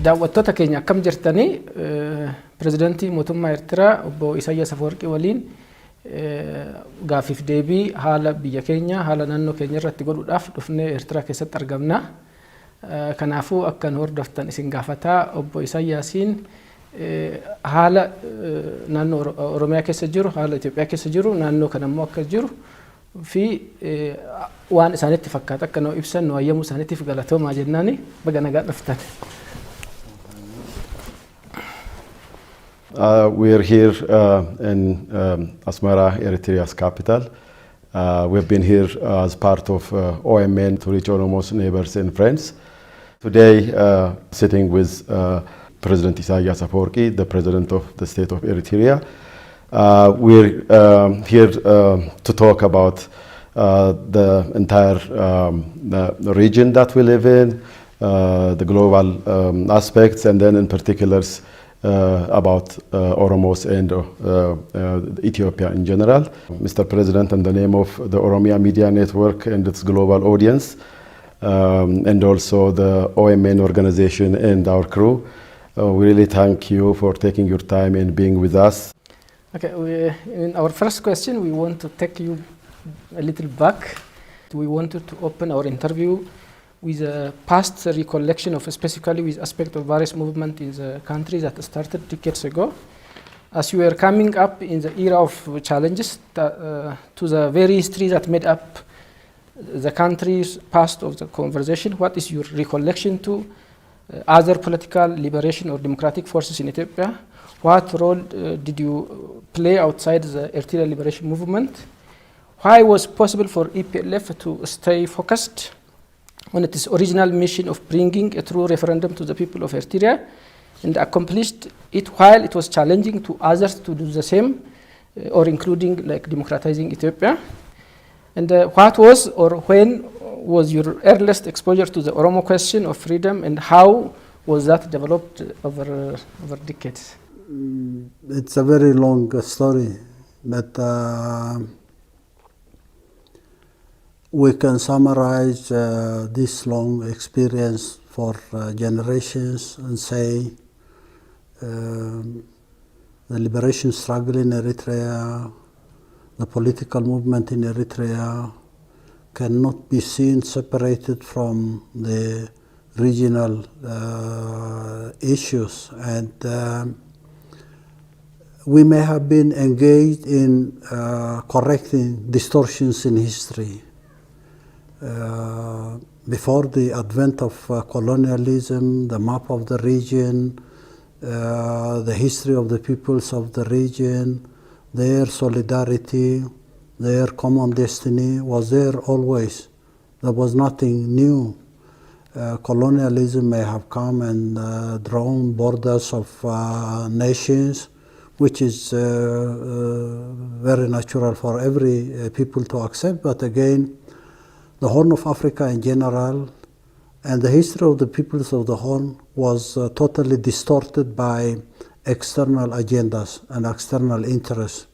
daawwattoota keenya akkam jirtanii pirezidaantii mootummaa Eertiraa obbo Isaias Afwerki waliin gaafiif deebii haala biyya keenya haala naannoo keenya irratti godhuudhaaf dhufnee Eertiraa keessatti argamna. Kanaafuu akka nu hordoftan isin gaafataa obbo Isaiasiin haala naannoo Oromiyaa keessa jiru haala Itoophiyaa keessa jiru naannoo kana immoo akka jiru fi waan isaanitti fakkaata akka nuu ibsan nu ayyamu isaaniitiif galatoomaa jennaani baga nagaa dhuftan. We are here in Asmara, Eritrea's capital. We've been here as part of OMN to reach Oromo's neighbors and friends. Today, sitting with President Isaias Afwerki, the President of the State of Eritrea. We're here to talk about the entire region that we live in, the global aspects, and then in particulars about Oromos and Ethiopia in general. Mr. President, in the name of the Oromia Media Network and its global audience, and also the OMN organization and our crew, we really thank you for taking your time and being with us. Okay, in our first question, we want to take you a little back. We wanted to open our interview with a past recollection of specifically with aspect of various movement in the country that started decades ago. As you were coming up in the era of challenges to the very history that made up the country's past of the conversation, what is your recollection to other political liberation or democratic forces in Ethiopia? What role did you play outside the Eritrea liberation movement? Why was it possible for EPLF to stay focused on its original mission of bringing a true referendum to the people of Eritrea and accomplished it while it was challenging to others to do the same, or including like democratizing Ethiopia? And what was or when was your earliest exposure to the Oromo question of freedom, and how was that developed over decades? It's a very long story, but we can summarize this long experience for generations and say the liberation struggle in Eritrea, the political movement in Eritrea cannot be seen separated from the regional issues, and we may have been engaged in correcting distortions in history. Before the advent of colonialism, the map of the region, the history of the peoples of the region, their solidarity, their common destiny was there always. There was nothing new. Colonialism may have come and drawn borders of nations, which is very natural for every people to accept, but again, the Horn of Africa in general and the history of the peoples of the Horn was totally distorted by external agendas and external interests.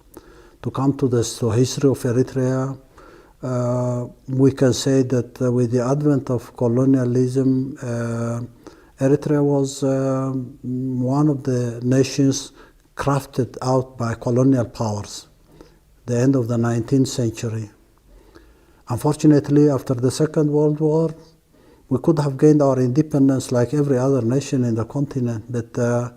To come to the history of Eritrea, we can say that with the advent of colonialism, Eritrea was one of the nations crafted out by colonial powers, the end of the 19th century. Unfortunately, after the Second World War, we could have gained our independence like every other nation in the continent, but the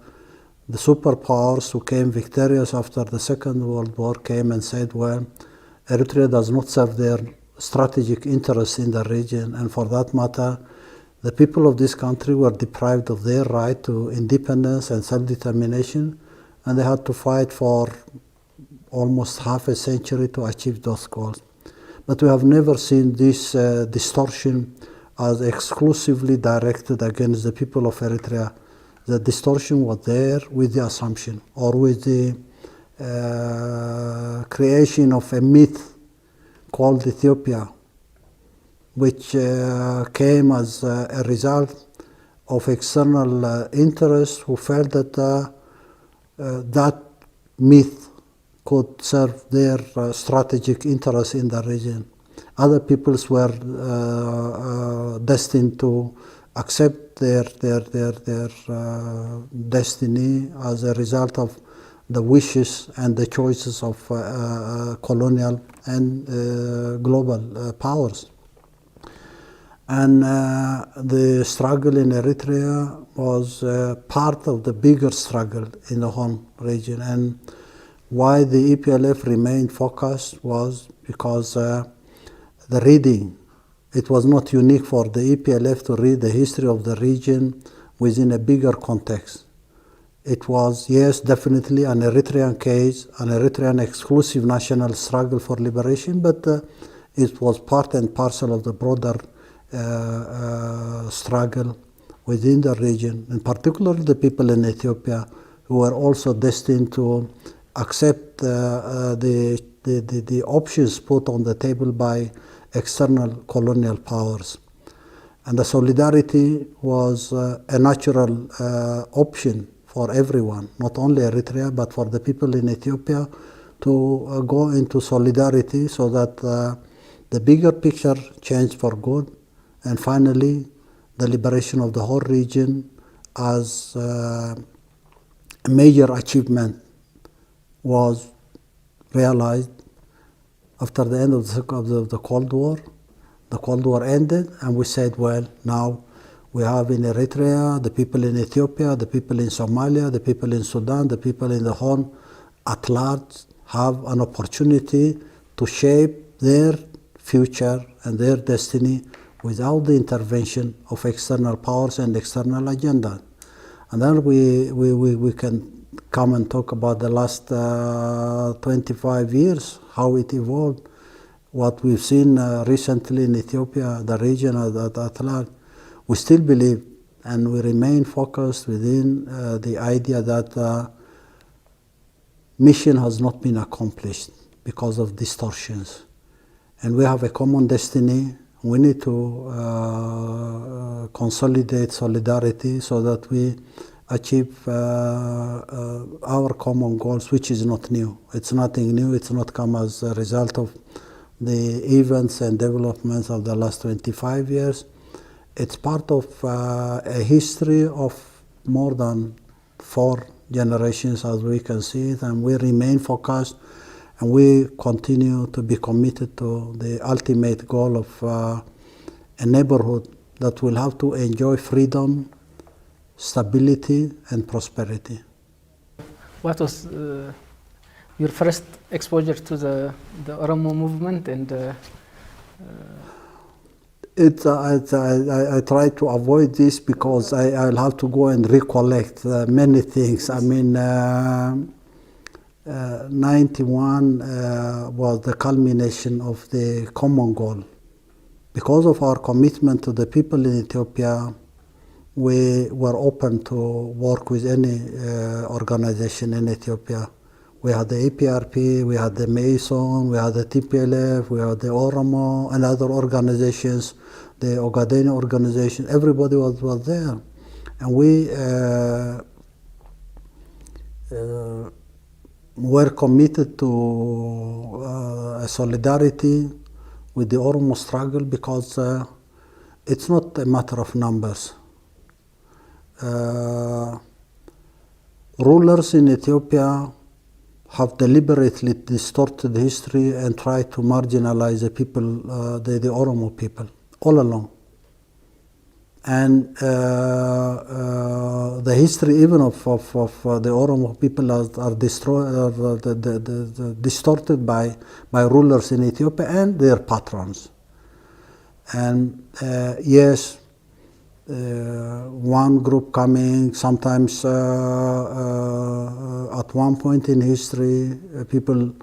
superpowers who came victorious after the Second World War came and said, well, Eritrea does not serve their strategic interests in the region, and for that matter, the people of this country were deprived of their right to independence and self-determination, and they had to fight for almost half a century to achieve those goals. But we have never seen this distortion as exclusively directed against the people of Eritrea. The distortion was there with the assumption or with the creation of a myth called Ethiopia, which came as a result of external interests who felt that that myth could serve their strategic interests in the region. Other peoples were destined to accept their destiny as a result of the wishes and the choices of colonial and global powers. And the struggle in Eritrea was part of the bigger struggle in the home region. And why the EPLF remained focused was because the reading, it was not unique for the EPLF to read the history of the region within a bigger context. It was, yes, definitely an Eritrean case, an Eritrean exclusive national struggle for liberation, but it was part and parcel of the broader struggle within the region, and particularly the people in Ethiopia who were also destined to accept the options put on the table by external colonial powers. And the solidarity was a natural option for everyone, not only Eritrea, but for the people in Ethiopia to go into solidarity so that the bigger picture changed for good. And finally, the liberation of the whole region as a major achievement was realized after the end of the Cold War. The Cold War ended, and we said, well, now we have in Eritrea, the people in Ethiopia, the people in Somalia, the people in Sudan, the people in the Horn at large have an opportunity to shape their future and their destiny without the intervention of external powers and external agenda. And then we can come and talk about the last 25 years, how it evolved, what we've seen recently in Ethiopia, the region at large. We still believe and we remain focused within the idea that mission has not been accomplished because of distortions. And we have a common destiny. We need to consolidate solidarity so that we achieve our common goals, which is not new. It's nothing new. It's not come as a result of the events and developments of the last 25 years. It's part of a history of more than 4 generations, as we can see it, and we remain focused, and we continue to be committed to the ultimate goal of a neighborhood that will have to enjoy freedom, stability, and prosperity. What was your first exposure to the Oromo movement? And I try to avoid this because I'll have to go and recollect many things. I mean, 91 was the culmination of the common goal. Because of our commitment to the people in Ethiopia, we were open to work with any organization in Ethiopia. We had the APRP, we had the Mason, we had the TPLF, we had the Oromo and other organizations, the Ogaden organization. Everybody was there. And we were committed to a solidarity with the Oromo struggle because it's not a matter of numbers. Rulers in Ethiopia have deliberately distorted history and tried to marginalize the people, the Oromo people, all along. And the history even of the Oromo people are distorted by rulers in Ethiopia and their patrons. And yes, one group coming, sometimes at one point in history, people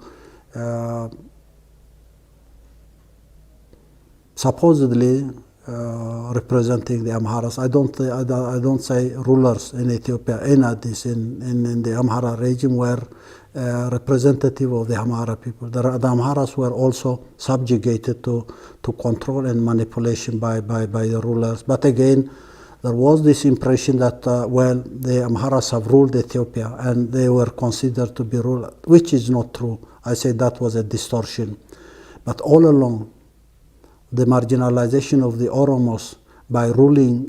supposedly representing the Amharas. I don't say rulers in Ethiopia, in the Amhara regime were representative of the Amhara people. The Amharas were also subjugated to control and manipulation by the rulers. But again, there was this impression that, the Amharas have ruled Ethiopia and they were considered to be rulers, which is not true. I say that was a distortion. But all along, the marginalization of the Oromos by ruling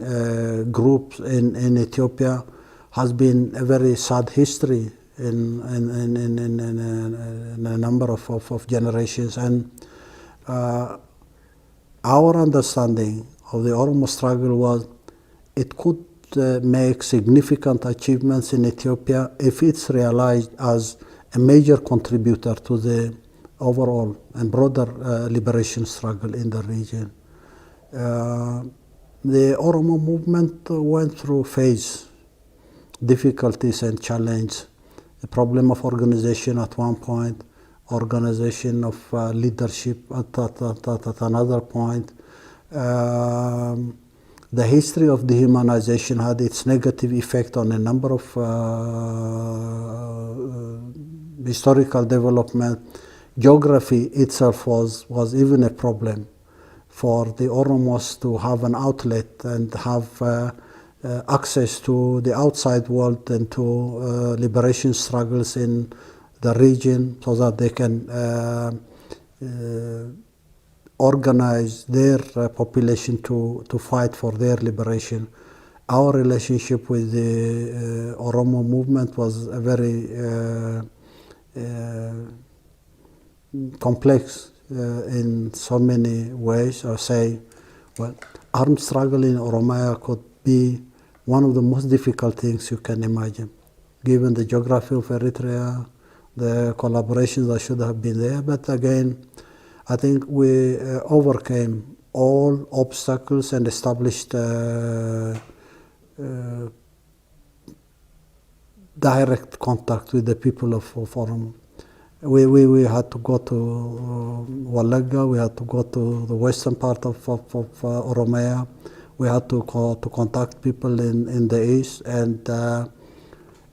groups in Ethiopia has been a very sad history in a number of generations. And our understanding of the Oromo struggle was it could make significant achievements in Ethiopia if it's realized as a major contributor to the overall and broader liberation struggle in the region. The Oromo movement went through phase, difficulties and challenge, the problem of organization at one point, organization of leadership at another point. The history of dehumanization had its negative effect on a number of historical development. Geography itself was even a problem for the Oromos to have an outlet and have access to the outside world and to liberation struggles in the region so that they can organize their population to fight for their liberation. Our relationship with the Oromo movement was a very complex in so many ways. I say, well, armed struggle in Oromia could be one of the most difficult things you can imagine, given the geography of Eritrea, the collaborations that should have been there. But again, I think we overcame all obstacles and established direct contact with the people of Oromo. We had to go to Walaga, we had to go to the western part of Oromia, we had to contact people in the east and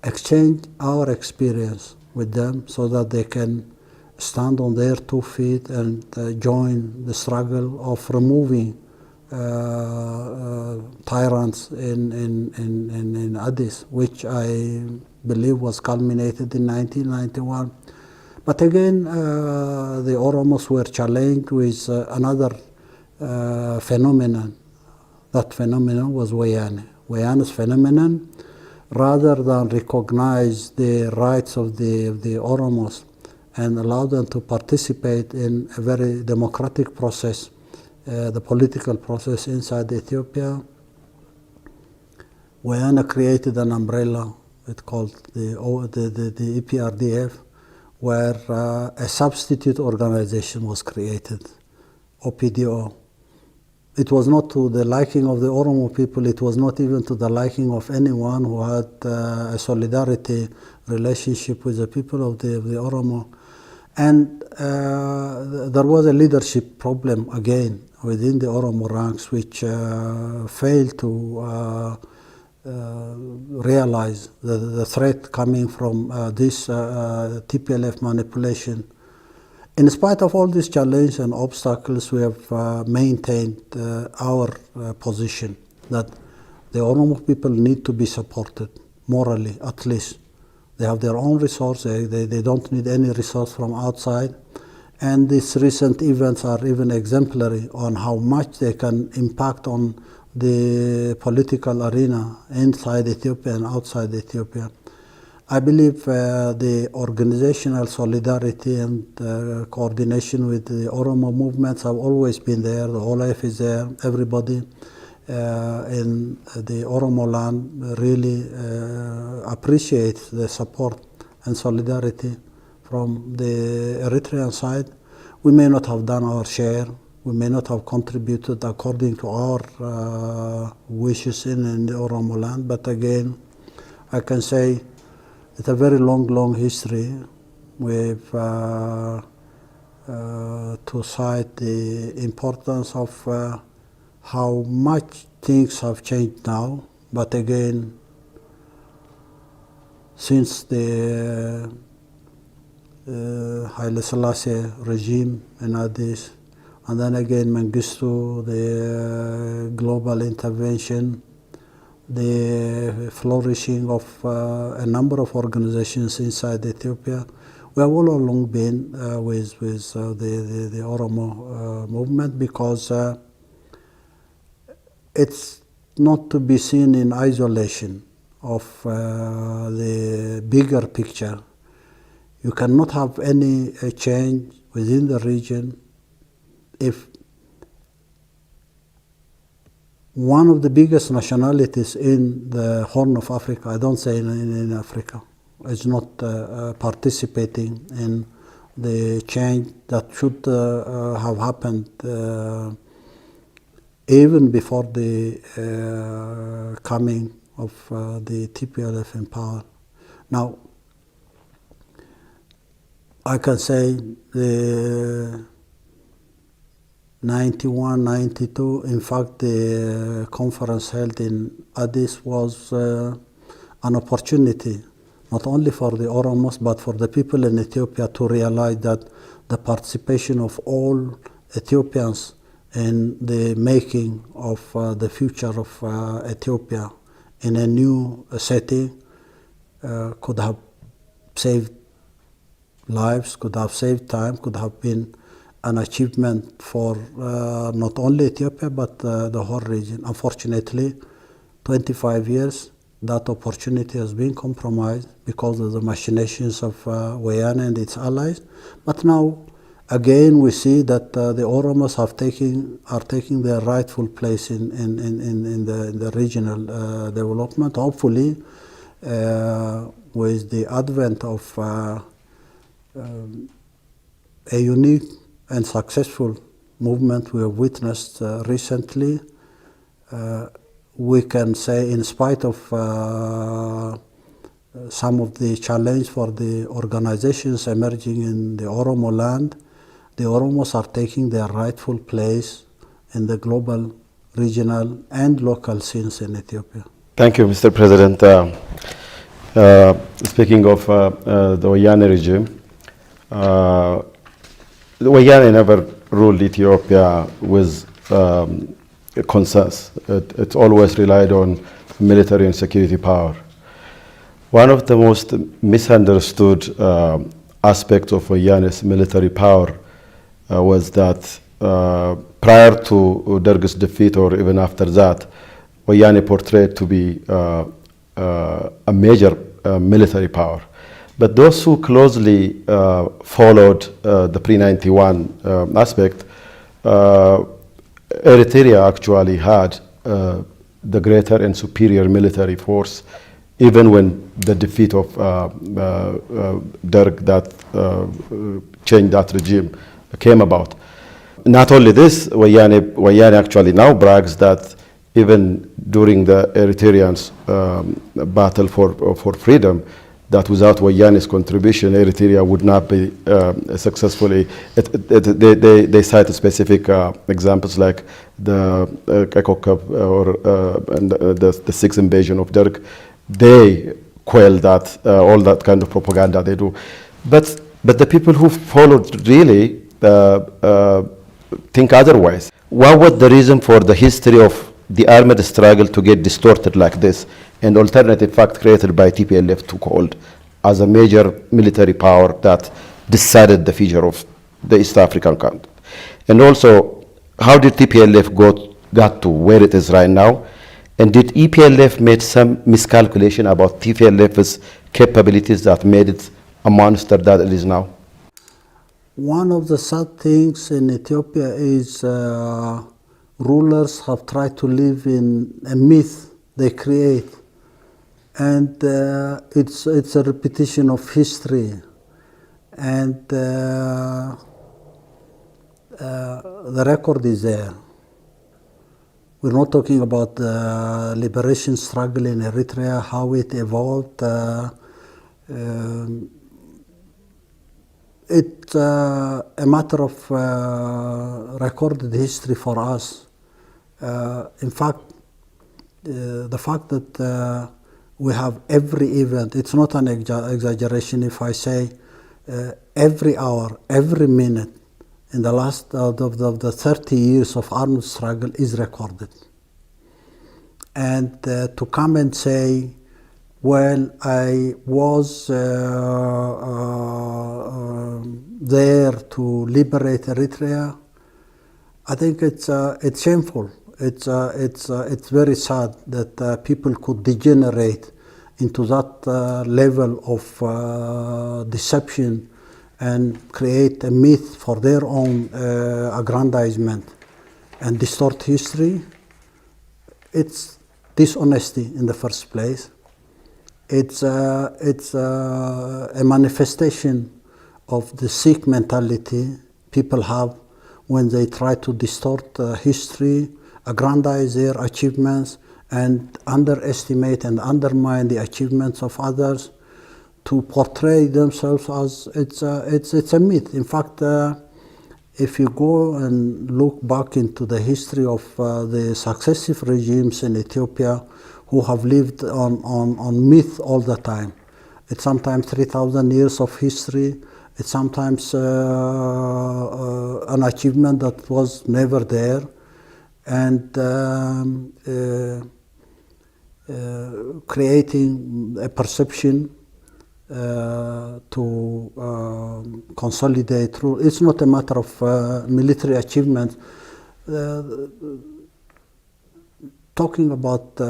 exchange our experience with them so that they can stand on their 2 feet and join the struggle of removing tyrants in Addis, which I believe was culminated in 1991. But again, the Oromos were challenged with another phenomenon. That phenomenon was Wayan. Wayan's phenomenon, rather than recognize the rights of the Oromos and allow them to participate in a very democratic process, the political process inside Ethiopia, Wayan created an umbrella, it's called the EPRDF, where a substitute organization was created, OPDO. It was not to the liking of the Oromo people, it was not even to the liking of anyone who had a solidarity relationship with the people of the Oromo. And there was a leadership problem again within the Oromo ranks, which failed to realize the threat coming from this TPLF manipulation. In spite of all these challenges and obstacles, we have maintained our position that the Oromo people need to be supported, morally at least. They have their own resources, they don't need any resource from outside. And these recent events are even exemplary on how much they can impact on the political arena inside Ethiopia and outside Ethiopia. I believe the organizational solidarity and coordination with the Oromo movements have always been there. The OLF is there. Everybody in the Oromo land really appreciates the support and solidarity from the Eritrean side. We may not have done our share. We may not have contributed according to our wishes in the Oromo land. But again, I can say it's a very long history with to cite the importance of how much things have changed now. But again, since the Haile Selassie regime in Addis, and then again Mengistu, the global intervention, the flourishing of a number of organizations inside Ethiopia. We have all along been with the Oromo movement because it's not to be seen in isolation of the bigger picture. You cannot have any change within the region if one of the biggest nationalities in the Horn of Africa, I don't say in Africa, is not participating in the change that should have happened even before the coming of the TPLF in power. Now, I can say the 91, 92, in fact the conference held in Addis was an opportunity not only for the Oromos but for the people in Ethiopia to realize that the participation of all Ethiopians in the making of the future of Ethiopia in a new setting could have saved lives, could have saved time, could have been an achievement for not only Ethiopia but the whole region. Unfortunately, 25 years, that opportunity has been compromised because of the machinations of Wayan and its allies. But now, again, we see that the Oromos are taking their rightful place in the regional development. Hopefully, with the advent of a unique and successful movement we have witnessed recently, we can say, in spite of some of the challenge for the organizations emerging in the Oromo land, the Oromos are taking their rightful place in the global, regional, and local scenes in Ethiopia. Thank you, Mr. President. Speaking of the Wayan regime, the Wayan never ruled Ethiopia with consensus. It always relied on military and security power. One of the most misunderstood aspects of Wayan's military power was that prior to Derg's defeat or even after that, Wayane portrayed to be a major military power. But those who closely followed the pre-91 aspect, Eritrea actually had the greater and superior military force, even when the defeat of Derg that changed that regime came about. Not only this, Wayane actually now brags that even during the Eritreans' battle for freedom, that without Wayane's contribution, Eritrea would not be successfully. They cite specific examples like the Kekokab or the sixth invasion of Derg. They quell that, all that kind of propaganda they do. But the people who followed really think otherwise. What was the reason for the history of the armed struggle to get distorted like this, and alternative fact created by TPLF took hold as a major military power that decided the future of the East African continent? And also, how did TPLF got to where it is right now? And did EPLF made some miscalculation about TPLF's capabilities that made it a monster that it is now? One of the sad things in Ethiopia is rulers have tried to live in a myth they create, and it's a repetition of history, and the record is there. We're not talking about the liberation struggle in Eritrea, how it evolved. It's a matter of recorded history for us. In fact, the fact that we have every event, it's not an exaggeration if I say every hour, every minute in the last of the 30 years of armed struggle is recorded. And to come and say, well, I was there to liberate Eritrea, I think it's shameful. It's very sad that people could degenerate into that level of deception and create a myth for their own aggrandizement and distort history. It's dishonesty in the first place. It's a manifestation of the sick mentality people have when they try to distort history, aggrandize their achievements, and underestimate and undermine the achievements of others to portray themselves as it's a myth. In fact, if you go and look back into the history of the successive regimes in Ethiopia who have lived on myth all the time, it's sometimes 3,000 years of history, it's sometimes an achievement that was never there, and creating a perception to consolidate rule. It's not a matter of military achievement. Talking about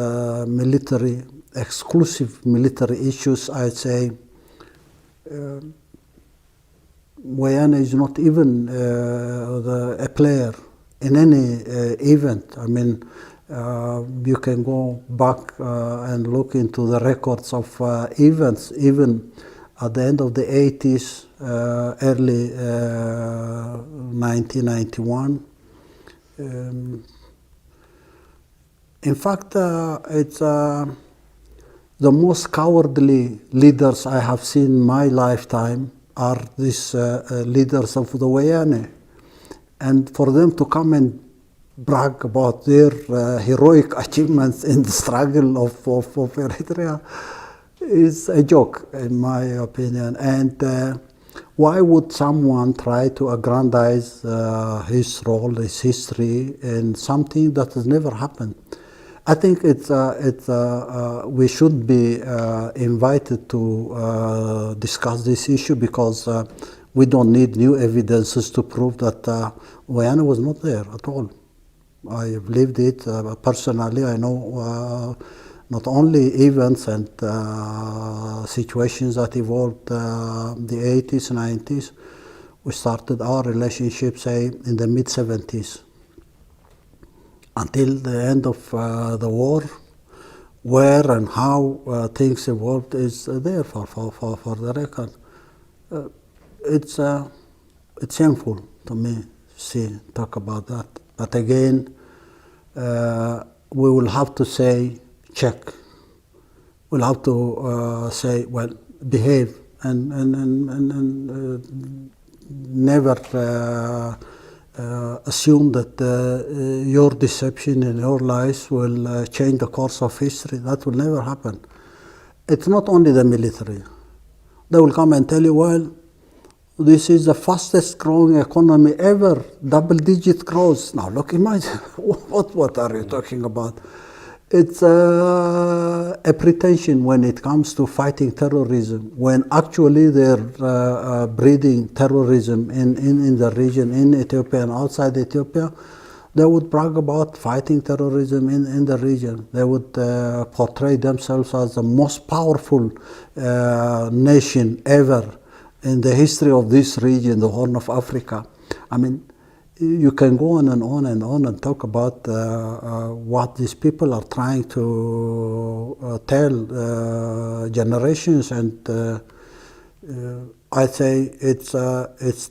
exclusive military issues, I'd say Wayan is not even a player in any event. I mean, you can go back and look into the records of events, even at the end of the 80s, early 1991. In fact, it's the most cowardly leaders I have seen in my lifetime are these leaders of the Wayane. And for them to come and brag about their heroic achievements in the struggle of Eritrea is a joke, in my opinion. And why would someone try to aggrandize his role, his history, in something that has never happened? I think we should be invited to discuss this issue because we don't need new evidences to prove that Wayan was not there at all. I have lived it personally. I know not only events and situations that evolved the 80s, 90s. We started our relationship, say, in the mid-70s. Until the end of the war, where and how things evolved is there for the record. It's shameful to me to talk about that. But again, we will have to say, check. We'll have to say, well, behave and never assume that your deception and your lies will change the course of history. That will never happen. It's not only the military. They will come and tell you, well, this is the fastest growing economy ever, double-digit growth. Now look, imagine, what are you talking about? It's a pretension when it comes to fighting terrorism, when actually they're breeding terrorism in the region, in Ethiopia and outside Ethiopia. They would brag about fighting terrorism in the region. They would portray themselves as the most powerful nation ever in the history of this region, the Horn of Africa. I mean, you can go on and on and on and talk about what these people are trying to tell generations, and I say it's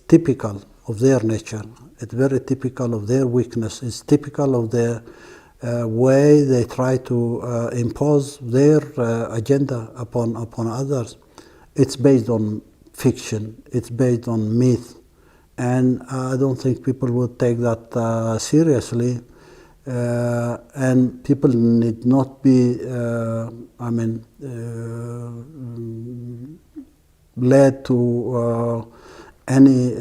typical of their nature. It's very typical of their weakness. It's typical of the way they try to impose their agenda upon others. It's based on fiction. It's based on myth. And I don't think people would take that seriously. And people need not be, led to any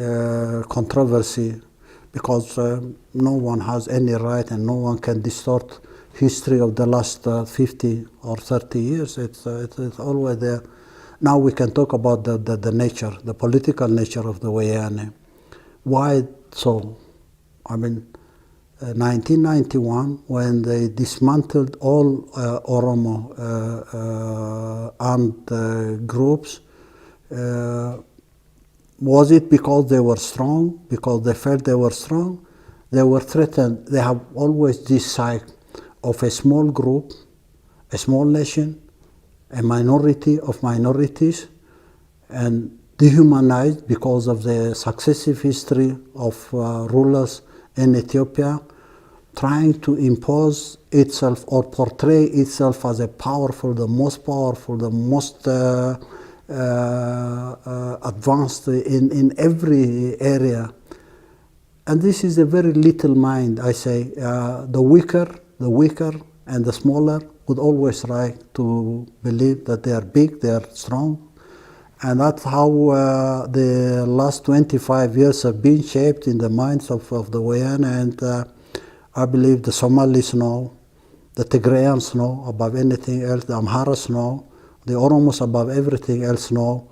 controversy, because no one has any right and no one can distort history of the last 50 or 30 years. It's always there. Now we can talk about the nature, the political nature of the Wayane. Why so? I mean, 1991, when they dismantled all Oromo armed groups, was it because they were strong, because they felt they were strong? They were threatened. They have always this side of a small group, a small nation, a minority of minorities, and dehumanized because of the successive history of rulers in Ethiopia, trying to impose itself or portray itself as a powerful, the most advanced in every area. And this is a very little mind, I say. The weaker and the smaller would always try to believe that they are big, they are strong. And that's how the last 25 years have been shaped in the minds of the Wayan, and I believe the Somalis know, the Tigrayans know above anything else, the Amharas know, the Oromos above everything else know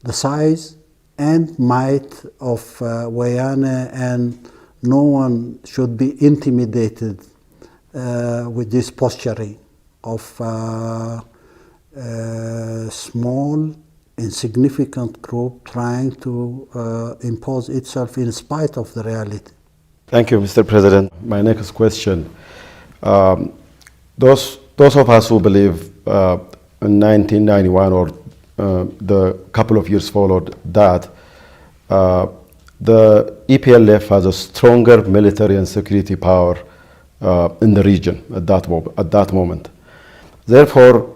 the size and might of Wayane, and no one should be intimidated with this posturing of small, insignificant group trying to impose itself in spite of the reality. Thank you, Mr. President. My next question. Those of us who believe in 1991 or the couple of years followed that, the EPLF has a stronger military and security power in the region at that moment. Therefore,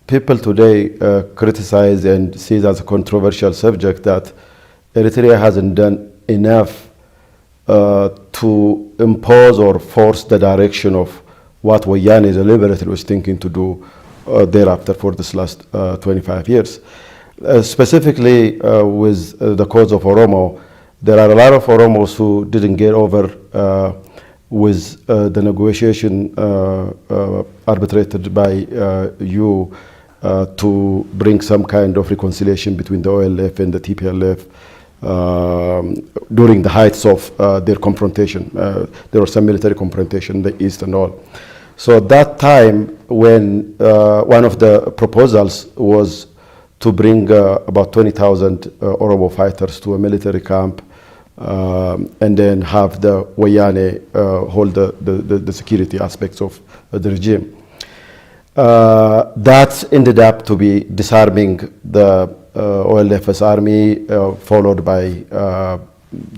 people today criticize and see it as a controversial subject that Eritrea hasn't done enough to impose or force the direction of what Wayane deliberately was thinking to do thereafter for this last 25 years. Specifically with the cause of Oromo, there are a lot of Oromos who didn't get over with the negotiation arbitrated by you to bring some kind of reconciliation between the OLF and the TPLF during the heights of their confrontation. There was some military confrontation in the east and all. So at that time, when one of the proposals was to bring about 20,000 Oromo fighters to a military camp and then have the Wayane hold the security aspects of the regime. That ended up to be disarming the OLF's army, followed by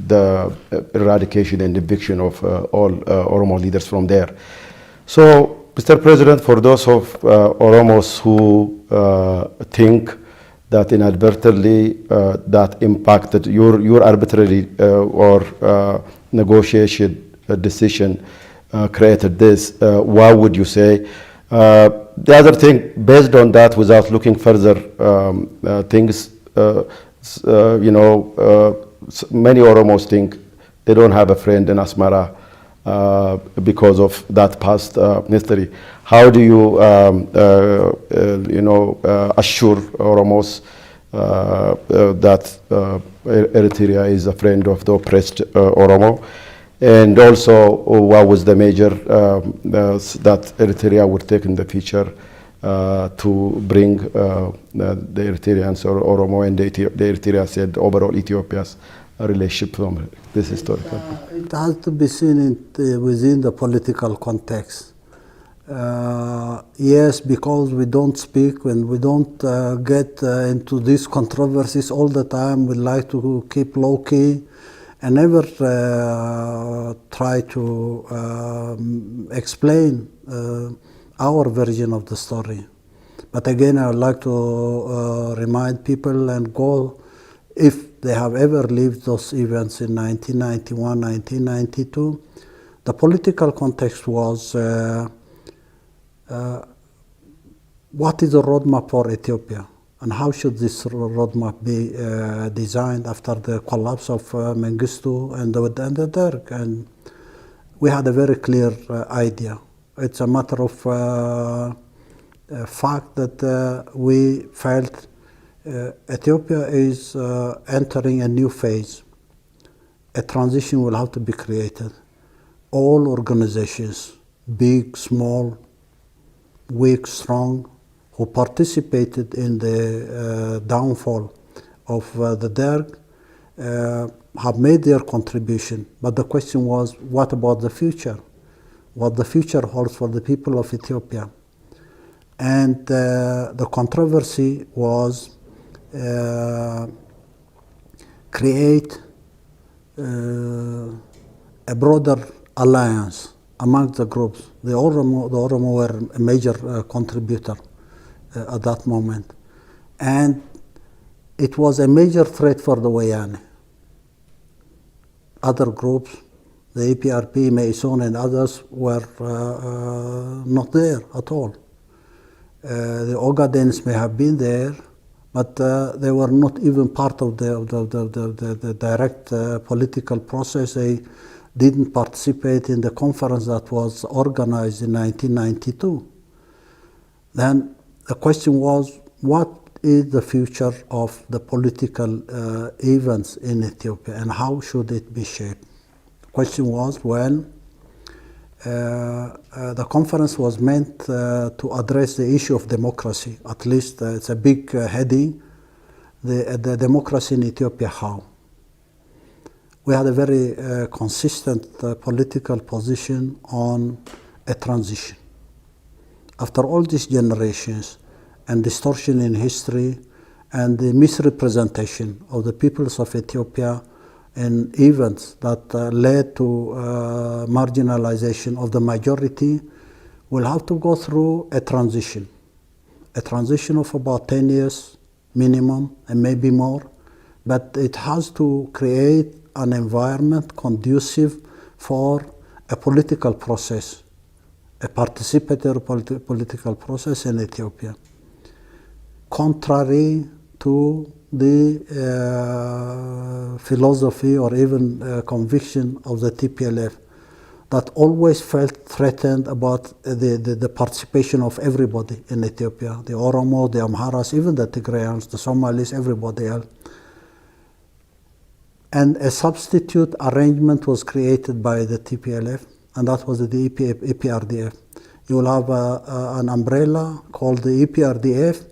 the eradication and eviction of all Oromo leaders from there. So, Mr. President, for those of Oromos who think that inadvertently that impacted your arbitrary or negotiation decision created this, what would you say? The other thing, based on that, without looking further, things, many Oromos think they don't have a friend in Asmara because of that past history. How do you, assure Oromos that Eritrea is a friend of the oppressed Oromo? And also, what was the measure that Eritrea would take in the future to bring the Eritreans or Oromo and the Eritreans and overall Ethiopia's relationship from this historical? It has to be seen within the political context. Yes, because we don't speak and we don't get into these controversies all the time. We like to keep low-key and never try to explain our version of the story. But again, I would like to remind people and go, if they have ever lived those events in 1991, 1992, the political context was what is the roadmap for Ethiopia? And how should this roadmap be designed after the collapse of Mengistu and the Derg? And we had a very clear idea. It's a matter of fact that we felt Ethiopia is entering a new phase. A transition will have to be created. all organizations, big, small, weak, strong, who participated in the downfall of the Derg, have made their contribution. But the question was, what about the future? What the future holds for the people of Ethiopia? And the controversy was create a broader alliance among the groups. The Oromo were a major contributor at that moment. And it was a major threat for the Wayane. Other groups, the APRP, Mason, and others were not there at all. The Ogadens may have been there, but they were not even part of the direct political process. They didn't participate in the conference that was organized in 1992. Then the question was, what is the future of the political events in Ethiopia and how should it be shaped? The question was, well, the conference was meant to address the issue of democracy. At least it's a big heading, the democracy in Ethiopia, how? We had a very consistent political position on a transition. After all these generations and distortion in history and the misrepresentation of the peoples of Ethiopia and events that led to marginalization of the majority, will have to go through a transition of about 10 years minimum and maybe more, but it has to create an environment conducive for a political process, a participatory political process in Ethiopia, contrary to the philosophy or even conviction of the TPLF that always felt threatened about the participation of everybody in Ethiopia, the Oromo, the Amharas, even the Tigrayans, the Somalis, everybody else. And a substitute arrangement was created by the TPLF, and that was the EPRDF. You will have an umbrella called the EPRDF,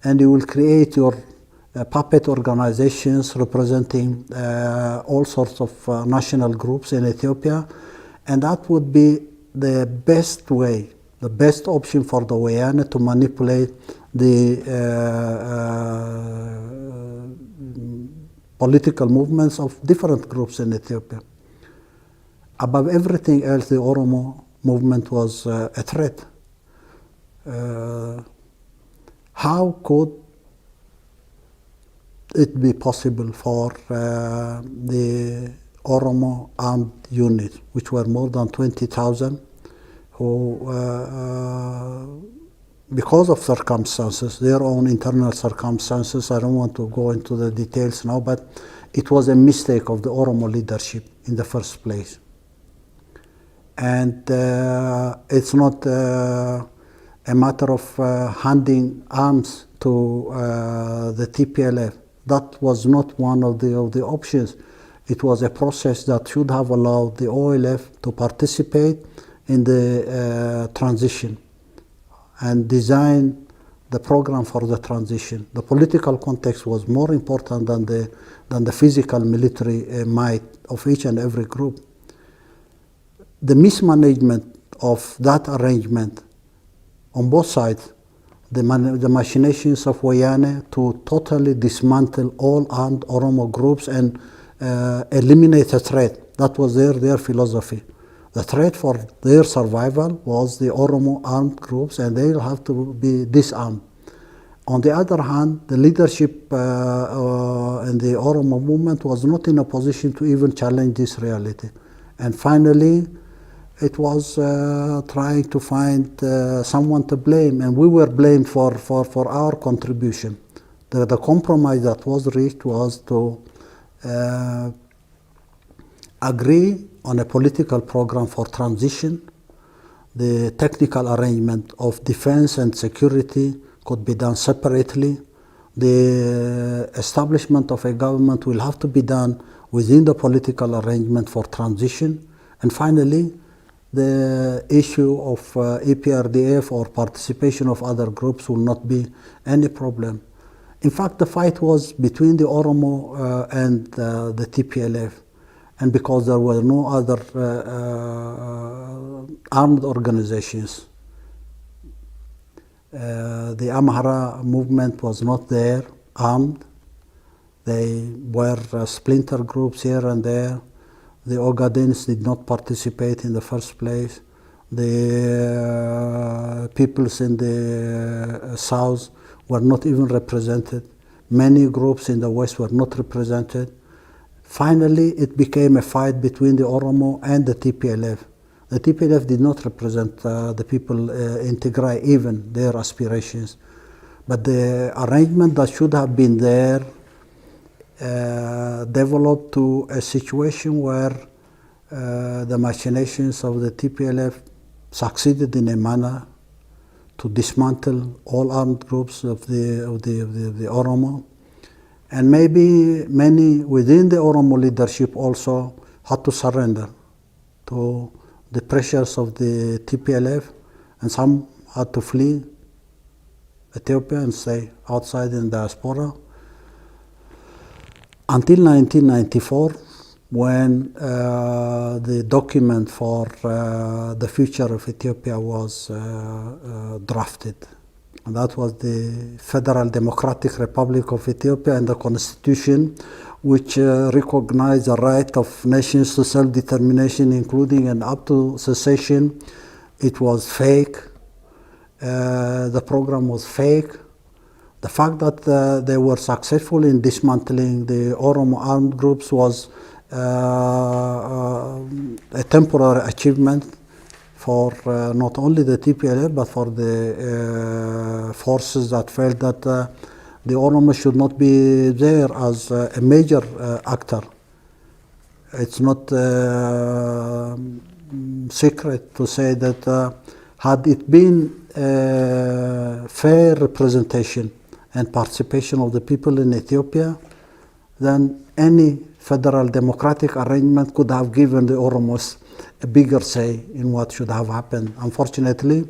and you will create your puppet organizations representing all sorts of national groups in Ethiopia, and that would be the best way, the best option for the Wayane to manipulate the political movements of different groups in Ethiopia. Above everything else, the Oromo movement was a threat. How could it be possible for the Oromo armed units, which were more than 20,000, who, because of circumstances, their own internal circumstances, I don't want to go into the details now, but it was a mistake of the Oromo leadership in the first place. And it's not a matter of handing arms to the TPLF. That was not one of the options. It was a process that should have allowed the OLF to participate in the transition and design the program for the transition. The political context was more important than the physical military might of each and every group. The mismanagement of that arrangement on both sides, the machinations of Wayane to totally dismantle all armed Oromo groups and eliminate the threat. That was their philosophy. The threat for their survival was the Oromo armed groups, and they'll have to be disarmed. On the other hand, the leadership in the Oromo movement was not in a position to even challenge this reality. And finally, it was trying to find someone to blame, and we were blamed for our contribution. The compromise that was reached was to agree on a political program for transition. The technical arrangement of defense and security could be done separately. The establishment of a government will have to be done within the political arrangement for transition. And finally, the issue of EPRDF or participation of other groups will not be any problem. In fact, the fight was between the Oromo and the TPLF, and because there were no other armed organizations. The Amhara movement was not there, armed. They were splinter groups here and there. The Ogadens did not participate in the first place. The peoples in the south were not even represented. Many groups in the west were not represented. Finally, it became a fight between the Oromo and the TPLF. The TPLF did not represent the people in Tigray, even their aspirations. But the arrangement that should have been there developed to a situation where the machinations of the TPLF succeeded in a manner to dismantle all armed groups of the Oromo. And maybe many within the Oromo leadership also had to surrender to the pressures of the TPLF, and some had to flee Ethiopia and stay outside in diaspora. Until 1994, when the document for the future of Ethiopia was drafted. And that was the Federal Democratic Republic of Ethiopia and the Constitution, which recognized the right of nations to self-determination, including and up to secession. It was fake. The program was fake. The fact that they were successful in dismantling the Oromo armed groups was a temporary achievement for not only the TPLF but for the forces that felt that the Oromo should not be there as a major actor. It's not secret to say that had it been fair representation and participation of the people in Ethiopia, then any federal democratic arrangement could have given the Oromos a bigger say in what should have happened. Unfortunately,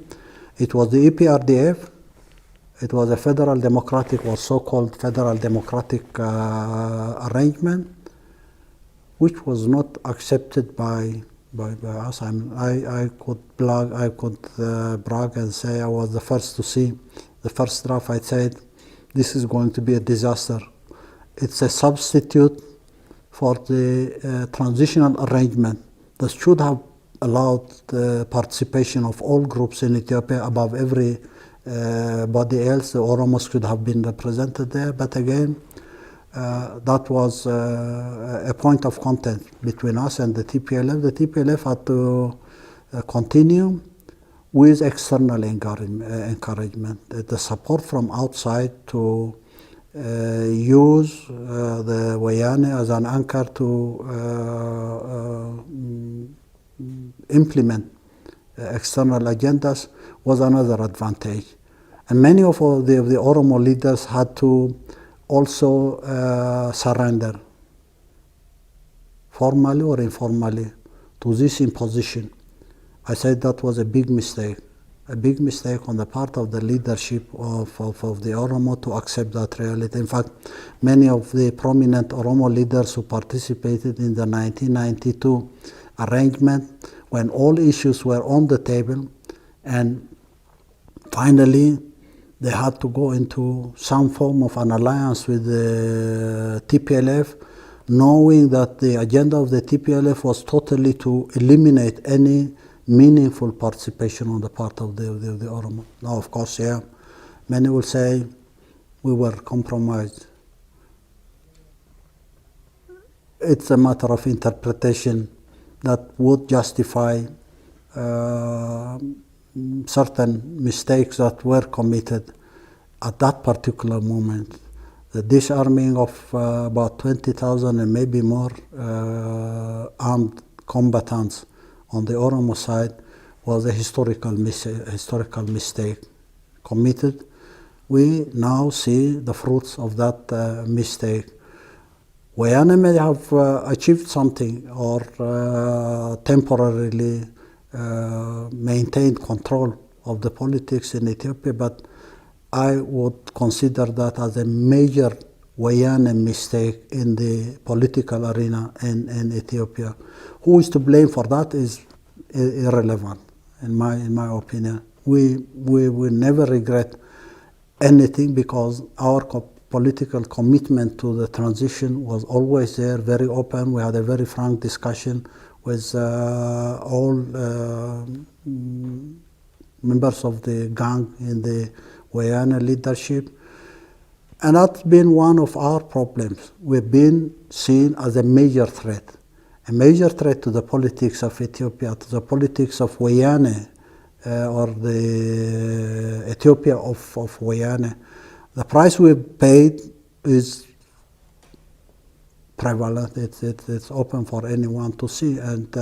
it was the EPRDF, it was a federal democratic or so-called federal democratic arrangement, which was not accepted by us. I could brag and say I was the first to see the first draft. I said, this is going to be a disaster. It's a substitute for the transitional arrangement that should have allowed the participation of all groups in Ethiopia above every body else. The Oromos could have been represented there, but again, that was a point of contact between us and the TPLF. The TPLF had to continue with external encouragement, the support from outside to use the Wayan as an anchor to implement external agendas was another advantage. And many of the Oromo leaders had to also surrender, formally or informally, to this imposition. I said that was a big mistake on the part of the leadership of the Oromo to accept that reality. In fact, many of the prominent Oromo leaders who participated in the 1992 arrangement, when all issues were on the table, and finally they had to go into some form of an alliance with the TPLF, knowing that the agenda of the TPLF was totally to eliminate any meaningful participation on the part of the Oromo. Now, of course, yeah, many will say we were compromised. It's a matter of interpretation that would justify certain mistakes that were committed at that particular moment. The disarming of about 20,000 and maybe more armed combatants on the Oromo side was a historical mistake committed. We now see the fruits of that mistake. Wayan may have achieved something or temporarily maintained control of the politics in Ethiopia, but I would consider that as a major Wayan mistake in the political arena in Ethiopia. Who is to blame for that is irrelevant, in my opinion. We will never regret anything because our political commitment to the transition was always there, very open. We had a very frank discussion with all members of the gang in the Wayan leadership. And that's been one of our problems. We've been seen as a major threat to the politics of Ethiopia, to the politics of Wayane, or the Ethiopia of Wayane. The price we paid is prevalent. It's open for anyone to see. And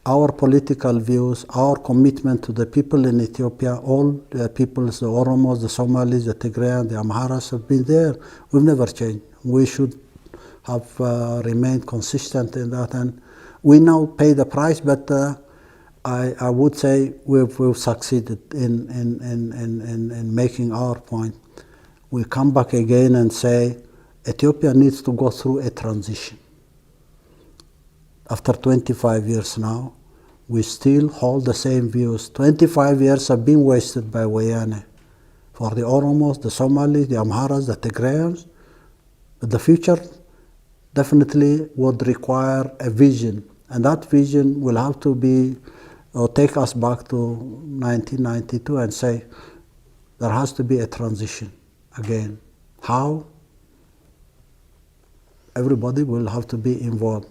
our political views, our commitment to the people in Ethiopia, all the peoples, the Oromos, the Somalis, the Tigrayans, the Amharas have been there. We've never changed. We should have remained consistent in that. And we now pay the price, but I would say we've succeeded in making our point. We come back again and say Ethiopia needs to go through a transition. After 25 years now, we still hold the same views. 25 years have been wasted by Wayane for the Oromos, the Somalis, the Amharas, the Tigrayans. But the future definitely would require a vision, and that vision will have to be or take us back to 1992 and say there has to be a transition again. How? Everybody will have to be involved.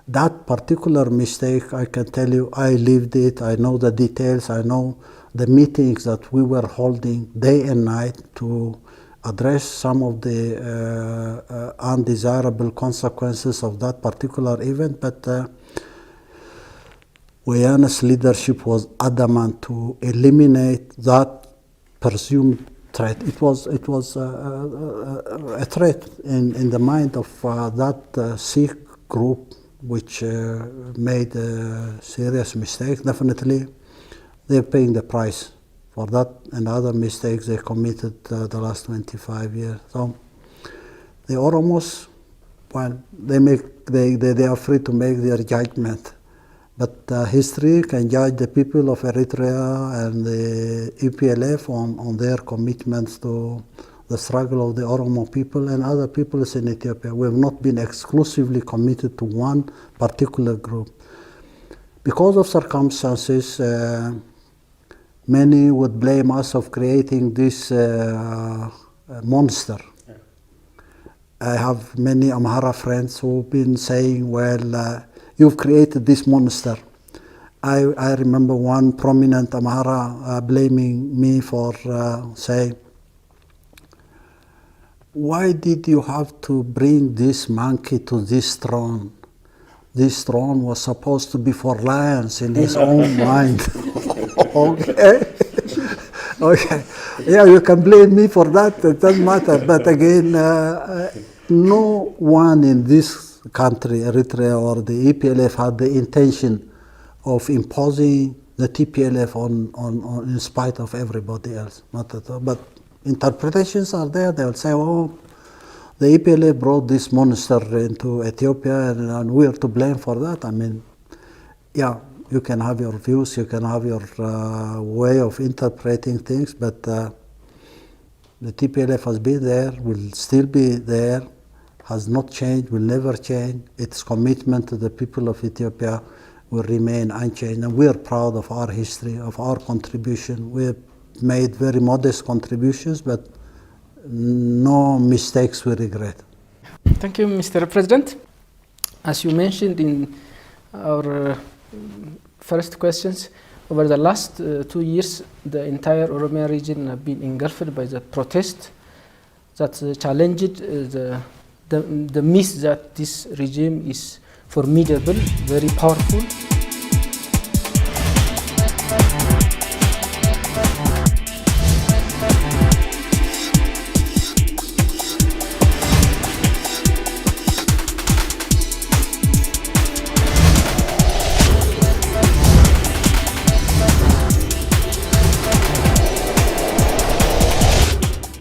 That particular mistake, I can tell you, I lived it, I know the details, I know the meetings that we were holding day and night to address some of the undesirable consequences of that particular event, but Wayane's leadership was adamant to eliminate that presumed threat. It was a threat in the mind of that Sikh group, which made a serious mistake. Definitely, they're paying the price for that and other mistakes they committed the last 25 years. So the Oromos, well, they are free to make their judgment. But history can judge the people of Eritrea and the EPLF on their commitments to the struggle of the Oromo people and other peoples in Ethiopia. We have not been exclusively committed to one particular group. Because of circumstances, many would blame us of creating this monster. I have many Amhara friends who've been saying, well, you've created this monster. I remember one prominent Amhara blaming me for saying, why did you have to bring this monkey to this throne? This throne was supposed to be for lions in his own mind. Okay. Okay. Yeah, you can blame me for that. It doesn't matter. But again, no one in this country, Eritrea or the EPLF, had the intention of imposing the TPLF on in spite of everybody else. Not at all. But interpretations are there. They'll say, oh, the EPLF brought this monster into Ethiopia and we are to blame for that. I mean, yeah, you can have your views, you can have your way of interpreting things, but the TPLF has been there, will still be there, has not changed, will never change. Its commitment to the people of Ethiopia will remain unchanged. And we are proud of our history, of our contribution. We have made very modest contributions, but no mistakes we regret. Thank you, Mr. President. As you mentioned in our first questions, over the last 2 years, the entire Oromia region have been engulfed by the protest that challenged the myth that this regime is formidable, very powerful,